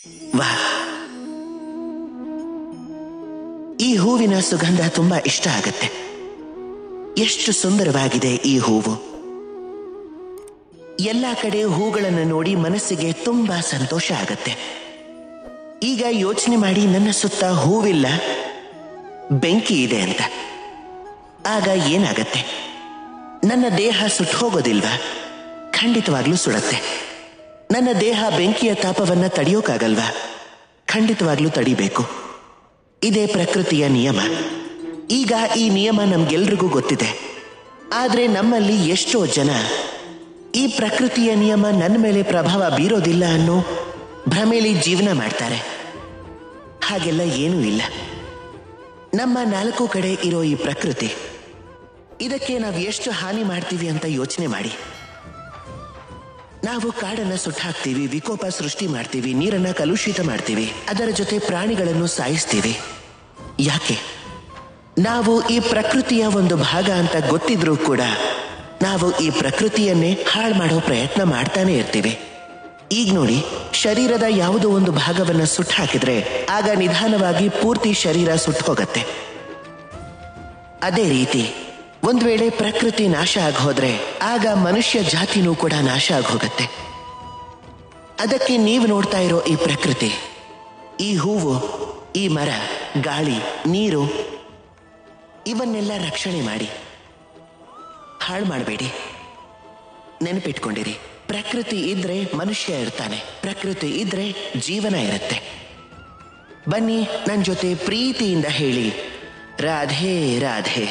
ವಾಹ್, ಈ ಹೂವಿನ ಸುಗಂಧ ತುಂಬಾ ಇಷ್ಟ ಆಗತ್ತೆ. ಎಷ್ಟು ಸುಂದರವಾಗಿದೆ ಈ ಹೂವು. ಎಲ್ಲ ಕಡೆ ಹೂಗಳನ್ನು ನೋಡಿ ಮನಸ್ಸಿಗೆ ತುಂಬಾ ಸಂತೋಷ ಆಗತ್ತೆ. ಈಗ ಯೋಚನೆ ಮಾಡಿ, ನನ್ನ ಸುತ್ತ ಹೂವಿಲ್ಲ, ಬೆಂಕಿ ಇದೆ ಅಂತ. ಆಗ ಏನಾಗತ್ತೆ? ನನ್ನ ದೇಹ ಸುಟ್ಟು ಹೋಗೋದಿಲ್ವಾ? ಖಂಡಿತವಾಗ್ಲೂ ಸುಡತ್ತೆ. ನನ್ನ ದೇಹ ಬೆಂಕಿಯ ತಾಪವನ್ನ ತಡೆಯೋಕ್ಕಾಗಲ್ವಾ? ಖಂಡಿತವಾಗ್ಲೂ ತಡಿಬೇಕು. ಇದೇ ಪ್ರಕೃತಿಯ ನಿಯಮ. ಈಗ ಈ ನಿಯಮ ನಮ್ಗೆಲ್ರಿಗೂ ಗೊತ್ತಿದೆ. ಆದ್ರೆ ನಮ್ಮಲ್ಲಿ ಎಷ್ಟೋ ಜನ ಈ ಪ್ರಕೃತಿಯ ನಿಯಮ ನನ್ನ ಮೇಲೆ ಪ್ರಭಾವ ಬೀರೋದಿಲ್ಲ ಅನ್ನೋ ಭ್ರಮೆಯಲ್ಲಿ ಜೀವನ ಮಾಡ್ತಾರೆ. ಹಾಗೆಲ್ಲ ಏನೂ ಇಲ್ಲ. ನಮ್ಮ ನಾಲ್ಕು ಕಡೆ ಇರೋ ಈ ಪ್ರಕೃತಿ, ಇದಕ್ಕೆ ನಾವು ಎಷ್ಟು ಹಾನಿ ಮಾಡ್ತೀವಿ ಅಂತ ಯೋಚನೆ ಮಾಡಿ. ನಾವು ಕಾಡನ್ನ ಸುಟ್ಟಾಕ್ತೀವಿ, ವಿಕೋಪ ಸೃಷ್ಟಿ ಮಾಡ್ತೀವಿ, ನೀರನ್ನ ಕಲುಷಿತ ಮಾಡ್ತೀವಿ, ಅದರ ಜೊತೆ ಪ್ರಾಣಿಗಳನ್ನು ಸಾಯಿಸ್ತೀವಿ. ಯಾಕೆ? ನಾವು ಈ ಪ್ರಕೃತಿಯ ಒಂದು ಭಾಗ ಅಂತ ಗೊತ್ತಿದ್ರೂ ಕೂಡ ನಾವು ಈ ಪ್ರಕೃತಿಯನ್ನೇ ಹಾಳು ಮಾಡೋ ಪ್ರಯತ್ನ ಮಾಡ್ತಾನೆ ಇರ್ತೀವಿ. ಈಗ ನೋಡಿ, ಶರೀರದ ಯಾವುದೋ ಒಂದು ಭಾಗವನ್ನ ಸುಟ್ಟು ಹಾಕಿದ್ರೆ ಆಗ ನಿಧಾನವಾಗಿ ಪೂರ್ತಿ ಶರೀರ ಸುಟ್ಟು ಹೋಗತ್ತೆ. ಅದೇ ರೀತಿ ಒಂದ್ ವೇಳೆ ಪ್ರಕೃತಿ ನಾಶ ಆಗಿ ಹೋದ್ರೆ ಆಗ ಮನುಷ್ಯ ಜಾತಿನೂ ಕೂಡ ನಾಶ ಆಗಿ ಹೋಗತ್ತೆ. ಅದಕ್ಕೆ ನೀವು ನೋಡ್ತಾ ಇರೋ ಈ ಪ್ರಕೃತಿ, ಈ ಹೂವು, ಈ ಮರ, ಗಾಳಿ, ನೀರು, ಇವನ್ನೆಲ್ಲ ರಕ್ಷಣೆ ಮಾಡಿ, ಹಾಳು ಮಾಡಬೇಡಿ. ನೆನಪಿಟ್ಕೊಂಡಿರಿ, ಪ್ರಕೃತಿ ಇದ್ರೆ ಮನುಷ್ಯ ಇರ್ತಾನೆ, ಪ್ರಕೃತಿ ಇದ್ರೆ ಜೀವನ ಇರುತ್ತೆ. ಬನ್ನಿ ನನ್ನ ಜೊತೆ ಪ್ರೀತಿಯಿಂದ ಹೇಳಿ, ರಾಧೆ ರಾಧೆ.